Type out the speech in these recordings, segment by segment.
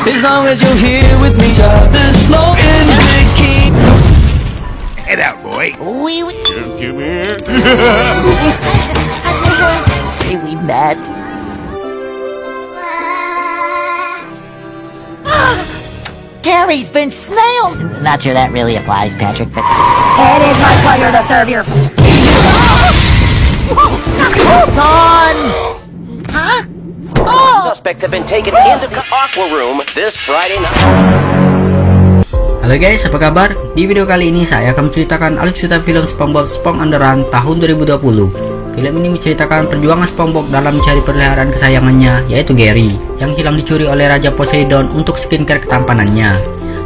As long as you're here with me, this low in the key. Head out, boy. Just come here. We met. Gary's been snailed! Not sure that really applies, Patrick, but... It is my pleasure to serve your... Son! Huh? Oh! Suspects have been taken into the Aqua Room this Friday night. Halo guys, apa kabar? Di video kali ini saya akan menceritakan alur cerita film SpongeBob SpongeBob Underrun tahun 2020. Film ini menceritakan perjuangan SpongeBob dalam mencari peliharaan kesayangannya, yaitu Gary, yang hilang dicuri oleh Raja Poseidon untuk skincare ketampanannya.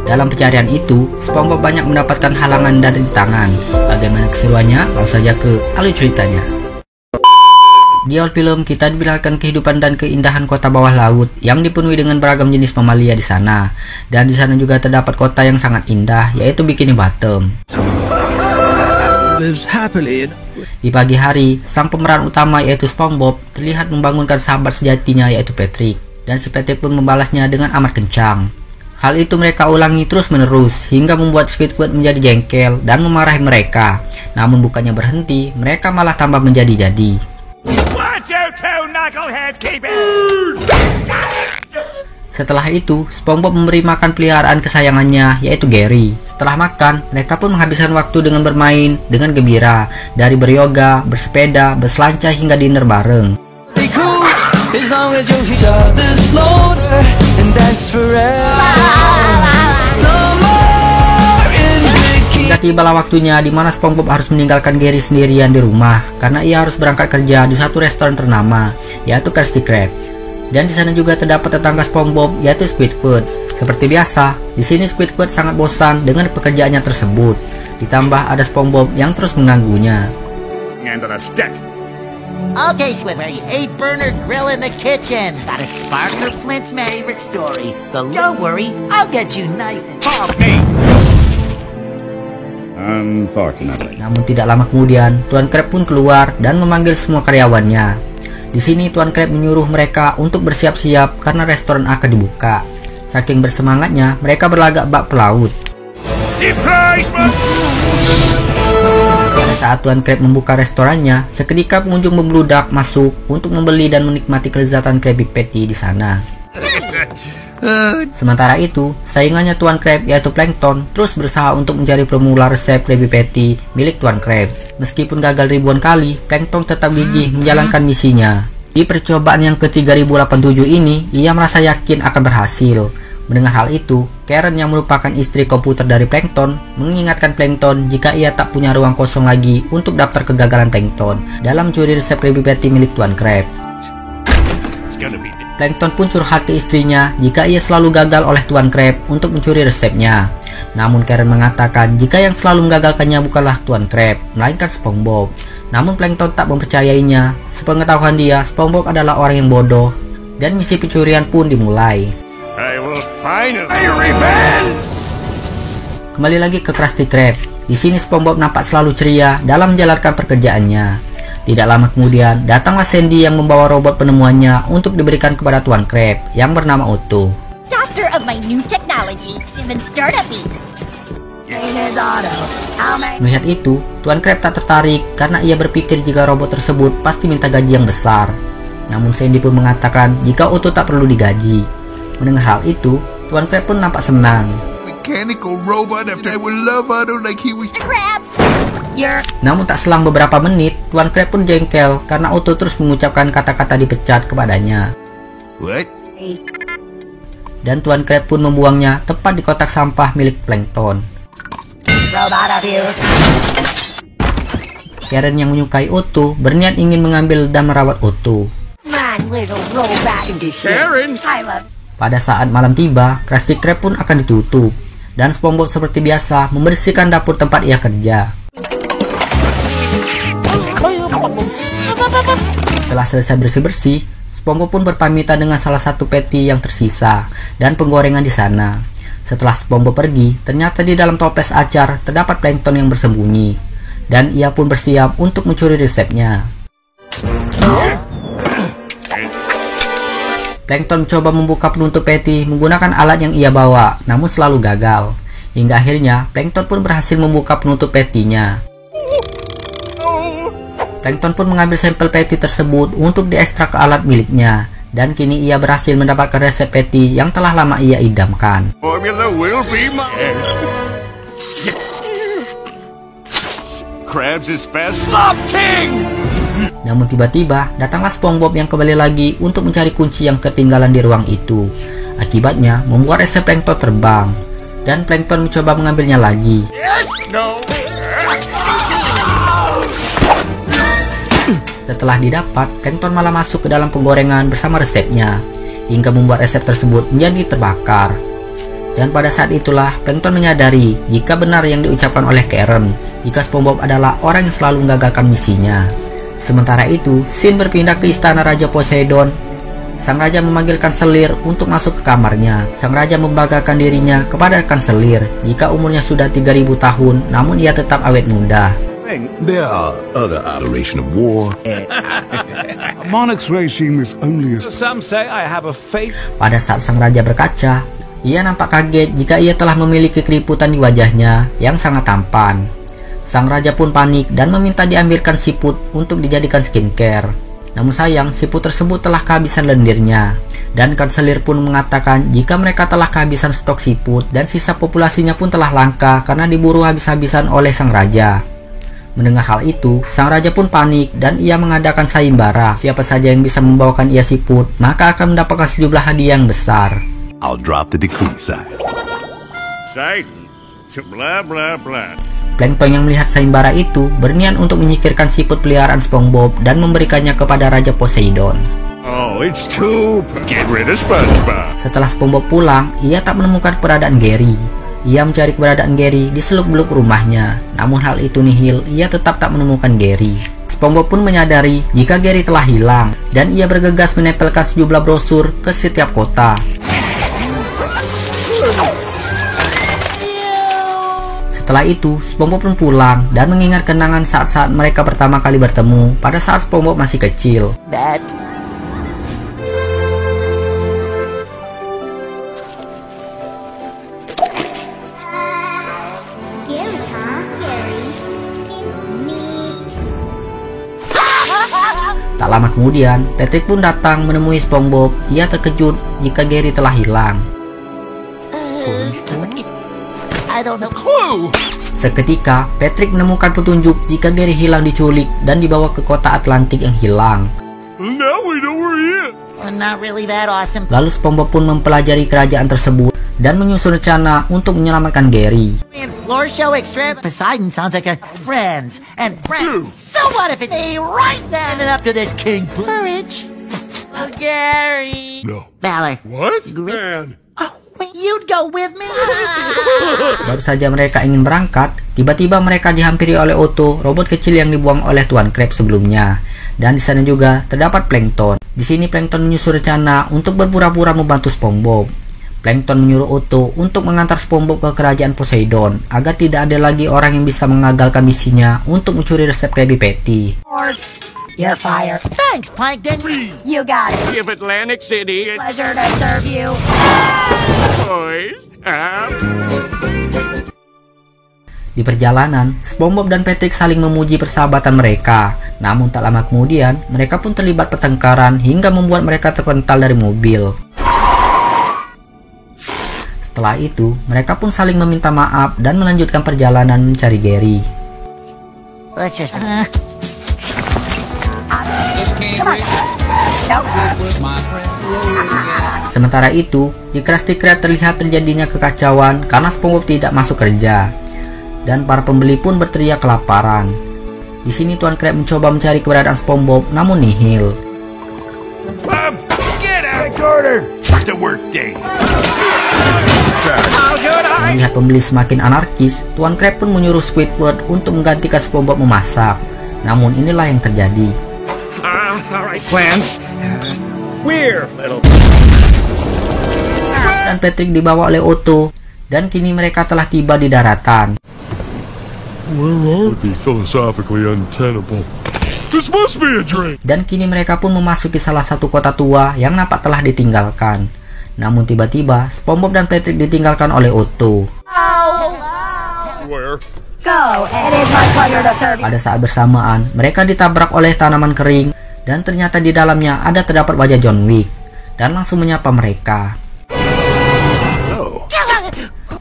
Dalam pencarian itu, SpongeBob banyak mendapatkan halangan dan rintangan. Bagaimana keseruannya? Langsung saja ke alur ceritanya. Di awal film, kita diperlihatkan kehidupan dan keindahan kota bawah laut yang dipenuhi dengan beragam jenis mamalia di sana. Dan di sana juga terdapat kota yang sangat indah, yaitu Bikini Bottom. Di pagi hari, sang pemeran utama yaitu SpongeBob terlihat membangunkan sahabat sejatinya yaitu Patrick. Dan si Patrick pun membalasnya dengan amat kencang. Hal itu mereka ulangi terus menerus hingga membuat Squidward menjadi jengkel dan memarahi mereka. Namun bukannya berhenti, mereka malah tambah menjadi-jadi. Setelah itu, SpongeBob memberi makan peliharaan kesayangannya, yaitu Gary. Setelah makan, mereka pun menghabiskan waktu dengan bermain dengan gembira, dari beryoga, bersepeda, berselancar hingga dinner bareng. Hingga tibalah waktunya di mana SpongeBob harus meninggalkan Gary sendirian di rumah karena ia harus berangkat kerja di satu restoran ternama, yaitu Krusty Krab. Dan di sana juga terdapat tetangga SpongeBob, yaitu Squidward. Seperti biasa, di sini Squidward sangat bosan dengan pekerjaannya tersebut. Ditambah ada SpongeBob yang terus mengganggunya. Okay, Squidward, a burner grill in the kitchen. Got a Sparkler Flint's favorite story. Don't worry, I'll get you nice and... Unfortunately. Namun tidak lama kemudian, Tuan Krab pun keluar dan memanggil semua karyawannya. Di sini Tuan Krab menyuruh mereka untuk bersiap-siap karena restoran akan dibuka. Saking bersemangatnya, mereka berlagak bak pelaut. Pada saat Tuan Krab membuka restorannya, seketika pengunjung membludak masuk untuk membeli dan menikmati kelezatan Krabby Patty di sana. Sementara itu, saingannya Tuan Krab yaitu Plankton terus berusaha untuk mencari formula resep Krabby Patty milik Tuan Krab. Meskipun gagal ribuan kali, Plankton tetap gigih menjalankan misinya. Di percobaan yang ke-3087 ini, ia merasa yakin akan berhasil. Mendengar hal itu, Karen yang merupakan istri komputer dari Plankton mengingatkan Plankton jika ia tak punya ruang kosong lagi untuk daftar kegagalan Plankton dalam mencuri resep Krabby Patty milik Tuan Krab. Plankton pun curhat ke istrinya jika ia selalu gagal oleh Tuan Krab untuk mencuri resepnya. Namun Karen mengatakan jika yang selalu menggagalkannya bukanlah Tuan Krab, melainkan SpongeBob. Namun Plankton tak mempercayainya. Sepengetahuan dia, SpongeBob adalah orang yang bodoh. Dan misi pencurian pun dimulai. Kembali lagi ke Krusty Krab. Di sini SpongeBob nampak selalu ceria dalam menjalankan pekerjaannya. Tidak lama kemudian, datanglah Sandy yang membawa robot penemuannya untuk diberikan kepada Tuan Krab yang bernama Otto. Doctor of my new technology, even startup me. Melihat itu, Tuan Krab tak tertarik karena ia berpikir jika robot tersebut pasti minta gaji yang besar. Namun Sandy pun mengatakan jika Otto tak perlu digaji. Mendengar hal itu, Tuan Krab pun nampak senang. Namun tak selang beberapa menit, Tuan Krab pun jengkel karena Otto terus mengucapkan kata-kata dipecat kepadanya. Dan Tuan Krab pun membuangnya tepat di kotak sampah milik Plankton. Karen yang menyukai Otto berniat ingin mengambil dan merawat Otto. Pada saat malam tiba, Krusty Krab pun akan ditutup. Dan SpongeBob seperti biasa membersihkan dapur tempat ia kerja. Setelah selesai bersih-bersih, SpongeBob pun berpamitan dengan salah satu patty yang tersisa dan penggorengan di sana. Setelah SpongeBob pergi, ternyata di dalam toples acar terdapat Plankton yang bersembunyi. Dan ia pun bersiap untuk mencuri resepnya. Plankton mencoba membuka penutup peti menggunakan alat yang ia bawa, namun selalu gagal. Hingga akhirnya, Plankton pun berhasil membuka penutup petinya. Plankton pun mengambil sampel peti tersebut untuk diekstrak ke alat miliknya. Dan kini ia berhasil mendapatkan resep peti yang telah lama ia idamkan. Formula will be mine. Krabs is fast. Stop, King! Namun tiba-tiba datanglah SpongeBob yang kembali lagi untuk mencari kunci yang ketinggalan di ruang itu. Akibatnya membuat resep Plankton terbang. Dan Plankton mencoba mengambilnya lagi. No. Setelah didapat, Plankton malah masuk ke dalam penggorengan bersama resepnya, hingga membuat resep tersebut menjadi terbakar. Dan pada saat itulah, Plankton menyadari jika benar yang diucapkan oleh Karen, jika SpongeBob adalah orang yang selalu menggagalkan misinya. Sementara itu, scene berpindah ke istana Raja Poseidon. Sang Raja memanggil Kanselir untuk masuk ke kamarnya. Sang Raja membanggakan dirinya kepada Kanselir jika umurnya sudah 3000 tahun, namun ia tetap awet muda. There are other adoration of war. A monarch's regime is only as... Some say I have a faith. Pada saat sang raja berkaca, ia nampak kaget jika ia telah memiliki keriputan di wajahnya yang sangat tampan. Sang raja pun panik dan meminta diambilkan siput untuk dijadikan skincare. Namun sayang, siput tersebut telah kehabisan lendirnya. Dan Kanselir pun mengatakan jika mereka telah kehabisan stok siput dan sisa populasinya pun telah langka karena diburu habis-habisan oleh sang raja. Mendengar hal itu, sang raja pun panik dan ia mengadakan sayembara. Siapa saja yang bisa membawakan ia siput, maka akan mendapatkan sejumlah hadiah yang besar. I'll drop the decree sign. Blah blah blah. Plankton yang melihat sayembara itu berniat untuk menyingkirkan siput peliharaan SpongeBob dan memberikannya kepada Raja Poseidon. Oh, it's too... Get rid of SpongeBob. Setelah SpongeBob pulang, ia tak menemukan keberadaan Gary. Ia mencari keberadaan Gary di seluk-beluk rumahnya. Namun hal itu nihil, ia tetap tak menemukan Gary. SpongeBob pun menyadari jika Gary telah hilang, dan ia bergegas menempelkan sejumlah brosur ke setiap kota. Setelah itu, SpongeBob pun pulang dan mengingat kenangan saat-saat mereka pertama kali bertemu pada saat SpongeBob masih kecil. Tak lama kemudian, Patrick pun datang menemui SpongeBob. Ia terkejut jika Gary telah hilang. Seketika, Patrick menemukan petunjuk jika Gary hilang diculik dan dibawa ke kota Atlantik yang hilang. Lalu SpongeBob pun mempelajari kerajaan tersebut dan menyusun rencana untuk menyelamatkan Gary. Floor show extra. Poseidon sounds like a friends and friends. So what if it's right there ended up to this King Porridge? Oh, Gary. No. Valor. What? Man. Oh, wait, you'd go with me? Baru saja mereka ingin berangkat, tiba-tiba mereka dihampiri oleh Otto, robot kecil yang dibuang oleh Tuan Krabs sebelumnya. Dan di sana juga terdapat Plankton. Di sini Plankton menyusun rencana untuk berpura-pura membantu SpongeBob. Plankton menyuruh Otto untuk mengantar SpongeBob ke kerajaan Poseidon agar tidak ada lagi orang yang bisa mengagalkan misinya untuk mencuri resep Krabby Patty. You're fired. Thanks, Plankton. You got it. Give Atlantic City a Pleasure to serve you. choice. Di perjalanan, SpongeBob dan Patrick saling memuji persahabatan mereka. Namun tak lama kemudian, mereka pun terlibat pertengkaran hingga membuat mereka terpental dari mobil. Setelah itu, mereka pun saling meminta maaf dan melanjutkan perjalanan mencari Gary. Let's just... Sementara itu, di Krusty Krab terlihat terjadinya kekacauan karena SpongeBob tidak masuk kerja. Dan para pembeli pun berteriak kelaparan. Di sini Tuan Krab mencoba mencari keberadaan SpongeBob namun nihil. Get out, Carter. It's a work day. Melihat pembeli semakin anarkis, Tuan Krab pun menyuruh Squidward untuk menggantikan SpongeBob memasak. Namun inilah yang terjadi. Alright, plans. We're little... Dan Patrick dibawa oleh Otto. Dan kini mereka telah tiba di daratan. Would be philosophically untenable. This must be a dream. Dan kini mereka pun memasuki salah satu kota tua yang nampak telah ditinggalkan. Namun tiba-tiba SpongeBob dan Patrick ditinggalkan oleh Otto. Where? Pada saat bersamaan, mereka ditabrak oleh tanaman kering dan ternyata di dalamnya ada terdapat wajah John Wick dan langsung menyapa mereka.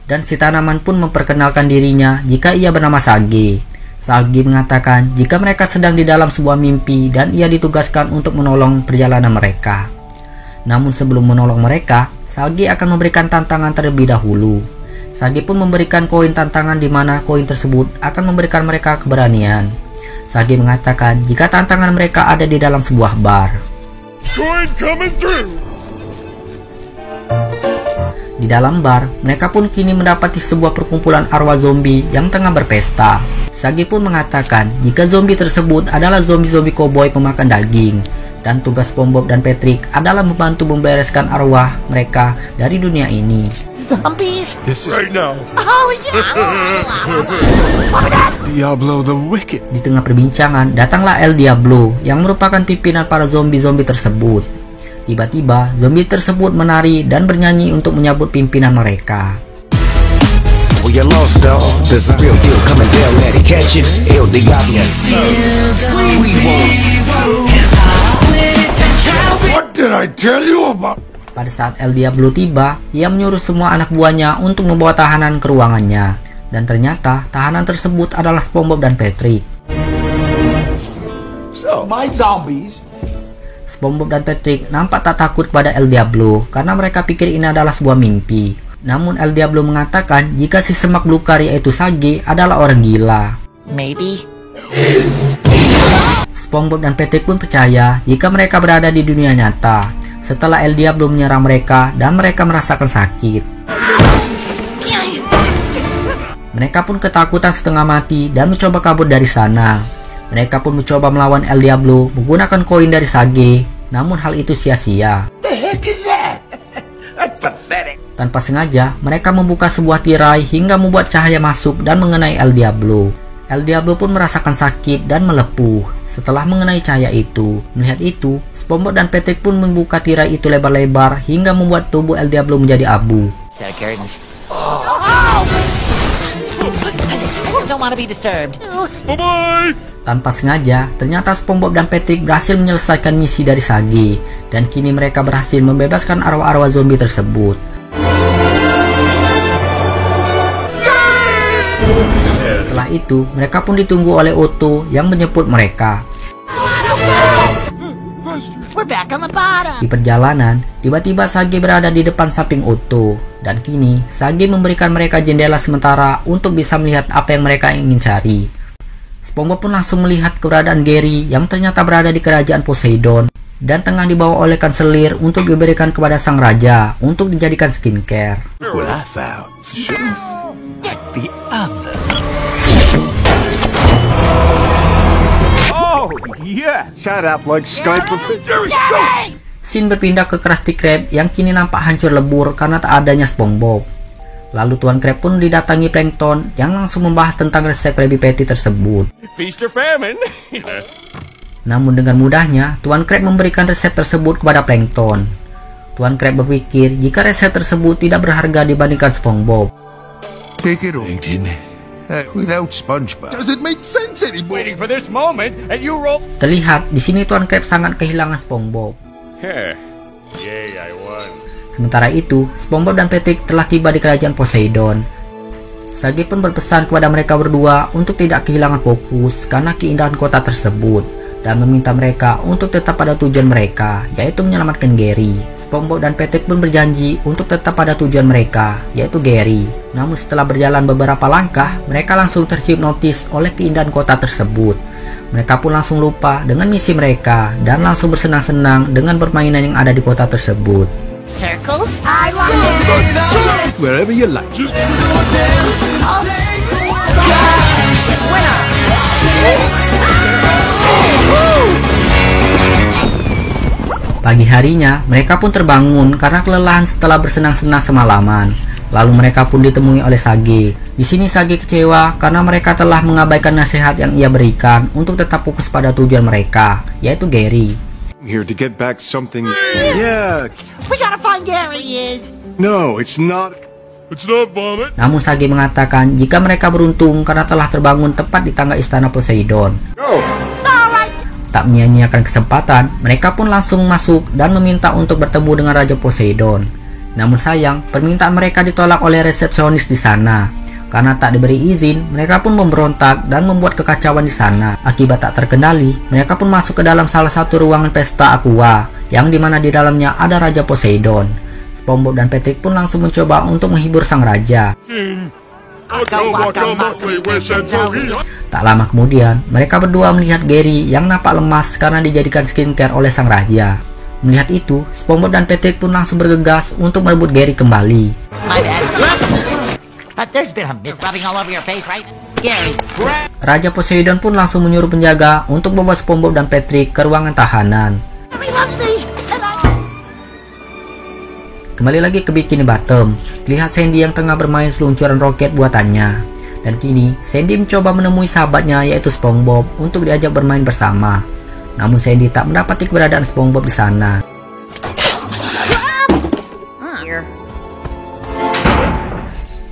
Dan si tanaman pun memperkenalkan dirinya jika ia bernama Sage. Sage mengatakan jika mereka sedang di dalam sebuah mimpi dan ia ditugaskan untuk menolong perjalanan mereka. Namun sebelum menolong mereka, Sage akan memberikan tantangan terlebih dahulu. Sage pun memberikan koin tantangan di mana koin tersebut akan memberikan mereka keberanian. Sage mengatakan jika tantangan mereka ada di dalam sebuah bar. Coin coming through. Di dalam bar, mereka pun kini mendapati sebuah perkumpulan arwah zombie yang tengah berpesta. Sage pun mengatakan jika zombie tersebut adalah zombie-zombie koboi pemakan daging. Dan tugas SpongeBob dan Patrick adalah membantu membereskan arwah mereka dari dunia ini. Zombies? This right now. Oh yeah! Diablo the Wicked. Di tengah perbincangan, datanglah El Diablo yang merupakan pimpinan para zombie-zombie tersebut. Tiba-tiba, zombie tersebut menari dan bernyanyi untuk menyambut pimpinan mereka. Well, you lost, dog. There's a real deal coming down there to catch you. El Diablo. What did I tell you about? Pada saat El Diablo tiba, ia menyuruh semua anak buahnya untuk membawa tahanan ke ruangannya. Dan ternyata, tahanan tersebut adalah SpongeBob dan Patrick. So, my zombies. SpongeBob dan Patrick nampak tak takut kepada El Diablo karena mereka pikir ini adalah sebuah mimpi. Namun El Diablo mengatakan jika si semak belukar yaitu Sage adalah orang gila. Maybe. SpongeBob dan Patrick pun percaya jika mereka berada di dunia nyata setelah El Diablo menyerang mereka dan mereka merasakan sakit. Mereka pun ketakutan setengah mati dan mencoba kabur dari sana. Mereka pun mencoba melawan El Diablo menggunakan koin dari Sage, namun hal itu sia-sia. Tanpa sengaja, mereka membuka sebuah tirai hingga membuat cahaya masuk dan mengenai El Diablo. El Diablo pun merasakan sakit dan melepuh setelah mengenai cahaya itu. Melihat itu, SpongeBob dan Patrick pun membuka tirai itu lebar-lebar hingga membuat tubuh El Diablo menjadi abu. Tanpa sengaja, ternyata SpongeBob dan Patrick berhasil menyelesaikan misi dari Sage dan kini mereka berhasil membebaskan arwah-arwah zombie tersebut. Setelah itu, mereka pun ditunggu oleh Otto yang menjemput mereka. Di perjalanan, tiba-tiba Sage berada di depan samping Otto. Dan kini, Sage memberikan mereka jendela sementara untuk bisa melihat apa yang mereka ingin cari. SpongeBob pun langsung melihat keberadaan Gary yang ternyata berada di kerajaan Poseidon dan tengah dibawa oleh kanselir untuk diberikan kepada sang raja untuk dijadikan skincare. What I found. Get the other. Oh, yeah. Shut up like Skype. Scene berpindah ke Krusty Krab yang kini nampak hancur lebur karena tak adanya SpongeBob. Lalu Tuan Krab pun didatangi Plankton yang langsung membahas tentang resep Krabby Patty tersebut. Feast or famine. Namun dengan mudahnya, Tuan Krab memberikan resep tersebut kepada Plankton. Tuan Krab berpikir jika resep tersebut tidak berharga dibandingkan SpongeBob. Take it all. Without SpongeBob. Does it make sense anymore? Waiting for this moment, and you roll. Terlihat di sini Tuan Krab sangat kehilangan SpongeBob. Yay, I won. Sementara itu, SpongeBob dan Patrick telah tiba di kerajaan Poseidon. Sage pun berpesan kepada mereka berdua untuk tidak kehilangan fokus karena keindahan kota tersebut dan meminta mereka untuk tetap pada tujuan mereka, yaitu menyelamatkan Gary. SpongeBob dan Patrick pun berjanji untuk tetap pada tujuan mereka, yaitu Gary. Namun setelah berjalan beberapa langkah, mereka langsung terhipnotis oleh keindahan kota tersebut. Mereka pun langsung lupa dengan misi mereka dan langsung bersenang-senang dengan permainan yang ada di kota tersebut. Circles? I love it! Wherever you like. Pagi harinya, mereka pun terbangun karena kelelahan setelah bersenang-senang semalaman. Lalu mereka pun ditemui oleh Sage. Di sini Sage kecewa karena mereka telah mengabaikan nasihat yang ia berikan untuk tetap fokus pada tujuan mereka, yaitu Gary. Here to get back something. Yeah. We gotta find Gary is. No, it's not. It's not vomit. Namun Sage mengatakan jika mereka beruntung karena telah terbangun tepat di tangga istana Poseidon. Tak menyia-nyiakan kesempatan, mereka pun langsung masuk dan meminta untuk bertemu dengan Raja Poseidon. Namun sayang, permintaan mereka ditolak oleh resepsionis di sana. Karena tak diberi izin, mereka pun memberontak dan membuat kekacauan di sana. Akibat tak terkendali, mereka pun masuk ke dalam salah satu ruangan pesta aqua, yang dimana di dalamnya ada Raja Poseidon. SpongeBob dan Patrick pun langsung mencoba untuk menghibur sang raja. Tak lama kemudian, mereka berdua melihat Gary yang nampak lemas karena dijadikan skincare oleh sang raja. Melihat itu, SpongeBob dan Patrick pun langsung bergegas untuk merebut Gary kembali. There's been a mist rubbing all over your face, right? Gary. Raja Poseidon pun langsung menyuruh penjaga untuk membawa SpongeBob dan Patrick ke ruangan tahanan. Kembali lagi ke Bikini Bottom, lihat Sandy yang tengah bermain seluncuran roket buatannya. Dan kini, Sandy mencoba menemui sahabatnya yaitu SpongeBob untuk diajak bermain bersama. Namun Sandy tak mendapati keberadaan SpongeBob di sana.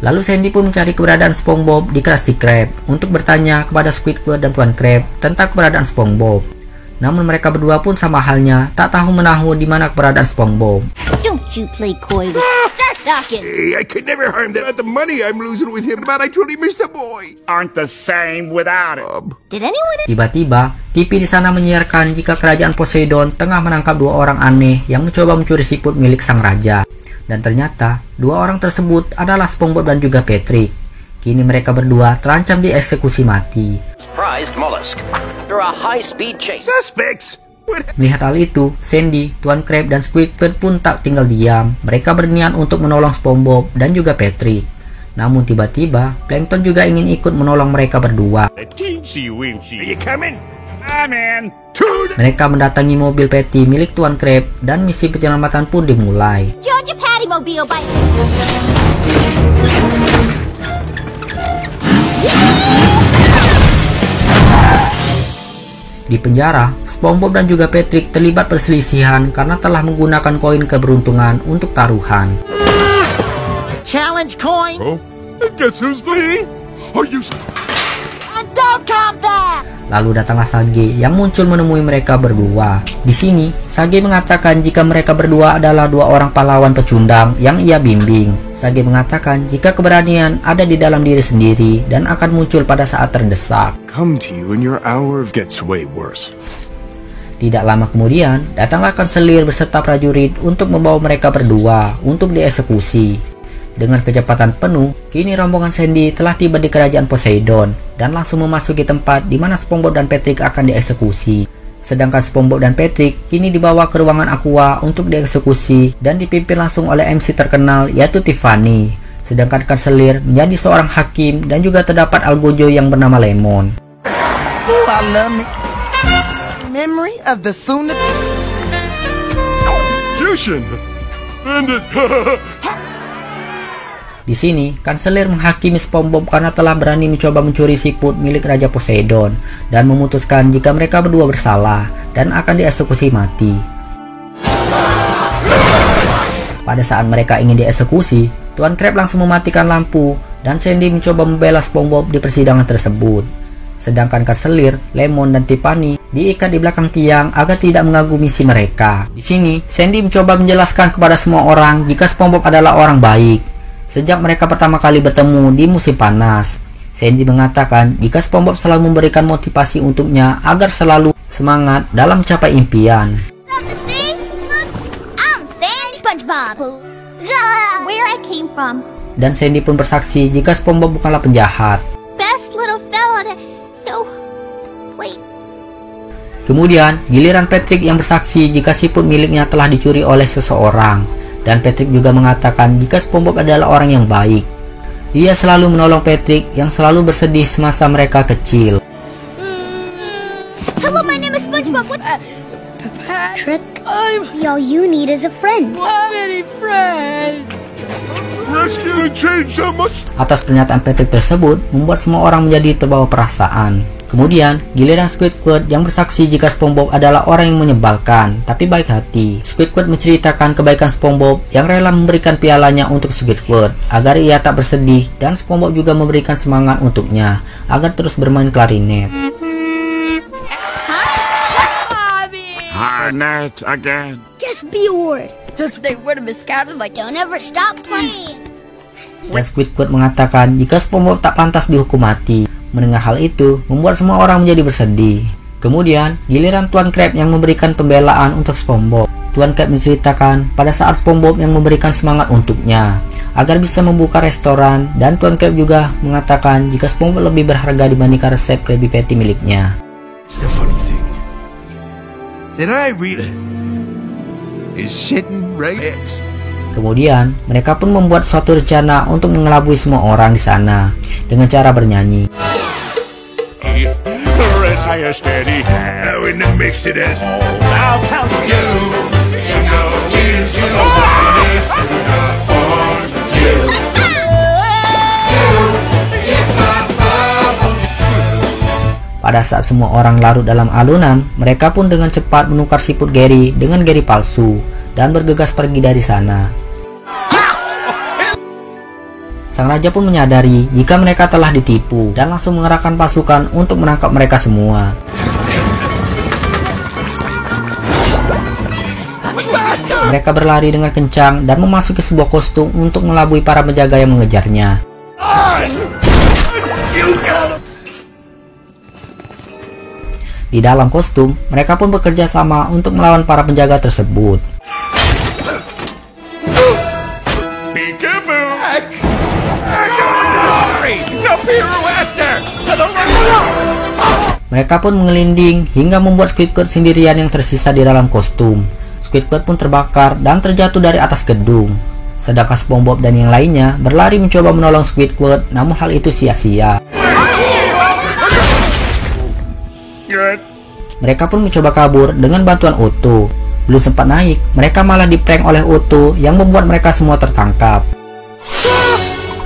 Lalu Sandy pun mencari keberadaan SpongeBob di Krusty Krab untuk bertanya kepada Squidward dan Tuan Crab tentang keberadaan SpongeBob. Namun mereka berdua pun sama halnya tak tahu menahu di mana keberadaan SpongeBob. Don't you play coy with Start talking. Hey, I could never harm them. The money I'm losing with him, but I truly miss the boy. Aren't the same without it. Did anyone? Tiba-tiba, TV di sana menyiarkan jika kerajaan Poseidon tengah menangkap dua orang aneh yang mencoba mencuri siput milik sang raja. Dan ternyata, dua orang tersebut adalah SpongeBob dan juga Patrick. Kini mereka berdua terancam dieksekusi mati. Prized mollusk. After a high-speed chase. Suspects. Melihat hal itu, Sandy, Tuan Crab, dan Squidward pun tak tinggal diam. Mereka berniat untuk menolong SpongeBob dan juga Patrick. Namun tiba-tiba, Plankton juga ingin ikut menolong mereka berdua. Are you coming? I'm in. Mereka mendatangi mobil Patty milik Tuan Crab dan misi penyelamatan pun dimulai. Georgia Patty Mobile Bike. Di penjara, SpongeBob dan juga Patrick terlibat perselisihan karena telah menggunakan koin keberuntungan untuk taruhan. Challenge coin. Oh, and guess who's the? Are you? And don't come back. Lalu datanglah Sage yang muncul menemui mereka berdua. Di sini, Sage mengatakan jika mereka berdua adalah dua orang pahlawan pecundang yang ia bimbing. Sage mengatakan jika keberanian ada di dalam diri sendiri dan akan muncul pada saat terdesak. Come to you and your hour gets way worse. Tidak lama kemudian, datanglah kanselir beserta prajurit untuk membawa mereka berdua untuk dieksekusi. Dengan kecepatan penuh, kini rombongan Sandy telah tiba di kerajaan Poseidon dan langsung memasuki tempat di mana SpongeBob dan Patrick akan dieksekusi. Sedangkan SpongeBob dan Patrick kini dibawa ke ruangan aqua untuk dieksekusi dan dipimpin langsung oleh MC terkenal yaitu Tiffany. Sedangkan kanselir menjadi seorang hakim dan juga terdapat algojo yang bernama Lemon. Memory of the Suna. Fusion. And it. Di sini, kanselir menghakimi SpongeBob karena telah berani mencoba mencuri siput milik Raja Poseidon dan memutuskan jika mereka berdua bersalah dan akan dieksekusi mati. Pada saat mereka ingin dieksekusi, Tuan Crab langsung mematikan lampu dan Sandy mencoba membela SpongeBob di persidangan tersebut. Sedangkan kanselir, Lemon, dan Tiffany diikat di belakang tiang agar tidak mengganggu misi mereka. Di sini, Sandy mencoba menjelaskan kepada semua orang jika SpongeBob adalah orang baik. Sejak mereka pertama kali bertemu di musim panas, Sandy mengatakan jika SpongeBob selalu memberikan motivasi untuknya agar selalu semangat dalam mencapai impian. I'm Sandy SpongeBob. Where I came from. Dan Sandy pun bersaksi jika SpongeBob bukanlah penjahat. Best little fella. So, wait. Kemudian, giliran Patrick yang bersaksi jika siput miliknya telah dicuri oleh seseorang. Dan Patrick juga mengatakan jika SpongeBob adalah orang yang baik. Ia selalu menolong Patrick yang selalu bersedih semasa mereka kecil. Hello, my name is SpongeBob. What's Patrick? All you need is a friend. Many friends. rescue and change so much. Atas pernyataan Patrick tersebut membuat semua orang menjadi terbawa perasaan. Kemudian, giliran Squidward yang bersaksi jika SpongeBob adalah orang yang menyebalkan, tapi baik hati. Squidward menceritakan kebaikan SpongeBob yang rela memberikan pialanya untuk Squidward agar ia tak bersedih, dan SpongeBob juga memberikan semangat untuknya agar terus bermain klarinet. Hi, Nat, again. Just be a word. Since they would have been scouted like don't ever stop playing. Dan Squidward mengatakan jika SpongeBob tak pantas dihukum mati. Mendengar hal itu, membuat semua orang menjadi bersedih. Kemudian, giliran Tuan Krab yang memberikan pembelaan untuk SpongeBob. Tuan Krab menceritakan pada saat SpongeBob yang memberikan semangat untuknya agar bisa membuka restoran, dan Tuan Krab juga mengatakan jika SpongeBob lebih berharga dibandingkan resep Krabby Patty miliknya. The funny thing that I really is sitting right. Kemudian, mereka pun membuat suatu rencana untuk mengelabui semua orang di sana dengan cara bernyanyi. Now in the mix it is. I'll tell you. Pada saat semua orang larut dalam alunan, mereka pun dengan cepat menukar siput Gary dengan Gary palsu dan bergegas pergi dari sana. Sang raja pun menyadari jika mereka telah ditipu dan langsung mengerahkan pasukan untuk menangkap mereka semua. Mereka berlari dengan kencang dan memasuki sebuah kostum untuk mengelabui para penjaga yang mengejarnya. Di dalam kostum, mereka pun bekerja sama untuk melawan para penjaga tersebut. Mereka pun mengelinding hingga membuat Squidward sendirian yang tersisa di dalam kostum. Squidward pun terbakar dan terjatuh dari atas gedung. Sedangkan SpongeBob dan yang lainnya berlari mencoba menolong Squidward, namun hal itu sia-sia. Mereka pun mencoba kabur dengan bantuan Otto. Belum sempat naik, mereka malah diprank oleh Otto yang membuat mereka semua tertangkap.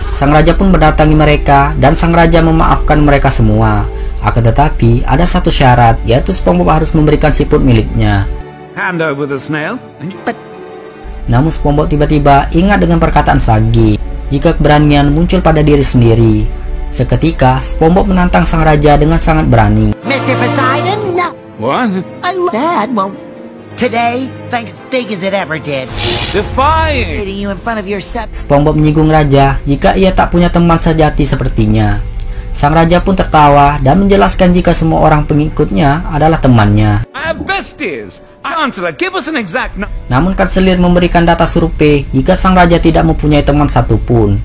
Sang raja pun mendatangi mereka dan sang raja memaafkan mereka semua. Akan tetapi ada satu syarat, yaitu SpongeBob harus memberikan siput miliknya. Hand over the snail. Namun SpongeBob tiba-tiba ingat dengan perkataan Sagi, jika keberanian muncul pada diri sendiri. Seketika SpongeBob menantang sang raja dengan sangat berani. Mr. Poseidon, no. What? I said, well, today, thanks big as it ever did. Defying. Hitting you in front of your set. SpongeBob menyinggung raja jika ia tak punya teman sejati sepertinya. Sang raja pun tertawa dan menjelaskan jika semua orang pengikutnya adalah temannya. Besties. Chancellor, give us an exact number. Namun kanselir memberikan data survei jika sang raja tidak mempunyai teman satupun.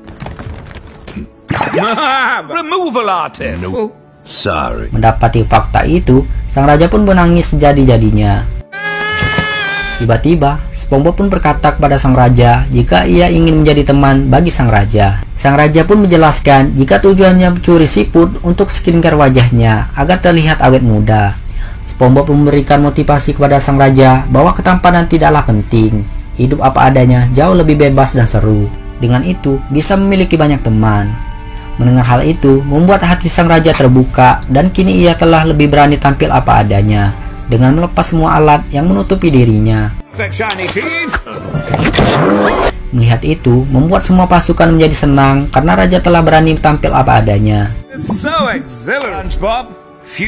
Removal artist. No, sorry. Mendapati fakta itu, sang raja pun menangis sejadi-jadinya. Tiba-tiba, SpongeBob pun berkata kepada sang raja jika ia ingin menjadi teman bagi sang raja. Sang raja pun menjelaskan jika tujuannya mencuri siput untuk skincare wajahnya agar terlihat awet muda. SpongeBob memberikan motivasi kepada sang raja bahwa ketampanan tidaklah penting. Hidup apa adanya jauh lebih bebas dan seru. Dengan itu, bisa memiliki banyak teman. Mendengar hal itu, membuat hati sang raja terbuka dan kini ia telah lebih berani tampil apa adanya dengan melepas semua alat yang menutupi dirinya. Melihat itu, membuat semua pasukan menjadi senang karena raja telah berani tampil apa adanya.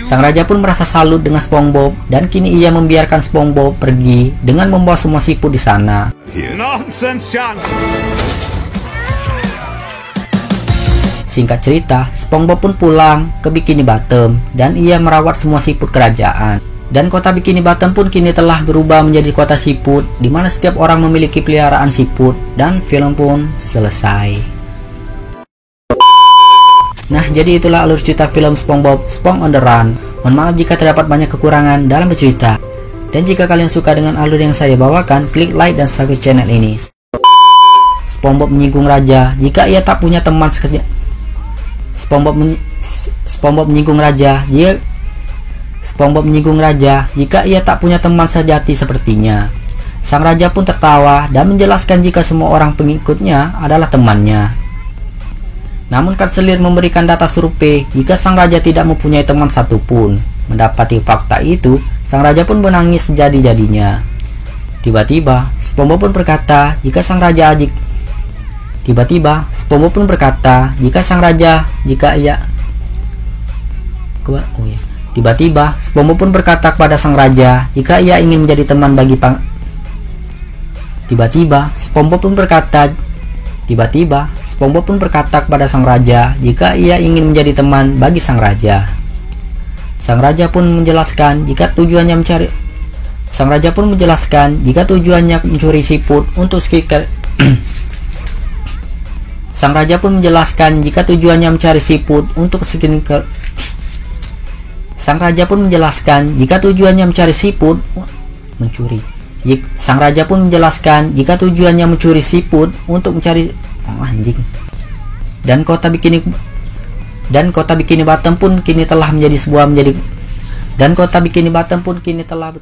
Sang raja pun merasa salut dengan SpongeBob dan kini ia membiarkan SpongeBob pergi dengan membawa semua siput di sana. Singkat cerita, SpongeBob pun pulang ke Bikini Bottom dan ia merawat semua siput kerajaan. Dan kota Bikini Bottom pun kini telah berubah menjadi kota siput, di mana setiap orang memiliki peliharaan siput, dan film pun selesai. Nah, jadi itulah alur cerita film SpongeBob Spong on the Run. Mohon maaf jika terdapat banyak kekurangan dalam bercerita. Dan jika kalian suka dengan alur yang saya bawakan, klik like dan subscribe channel ini. SpongeBob menyinggung raja jika ia tak punya teman sekerja. SpongeBob menyinggung raja jika ia tak punya teman sejati sepertinya. Sang raja pun tertawa dan menjelaskan jika semua orang pengikutnya adalah temannya. Namun kanselir memberikan data survei jika sang raja tidak mempunyai teman satupun. Mendapati fakta itu, sang raja pun menangis sejadi-jadinya. Tiba-tiba, SpongeBob pun berkata jika sang raja kepada sang raja jika ia ingin menjadi teman bagi SpongeBob pun berkata kepada sang raja jika ia ingin menjadi teman bagi sang raja. Sang raja pun menjelaskan jika tujuannya mencuri siput untuk mencari dan kota Bikini Bottom pun kini telah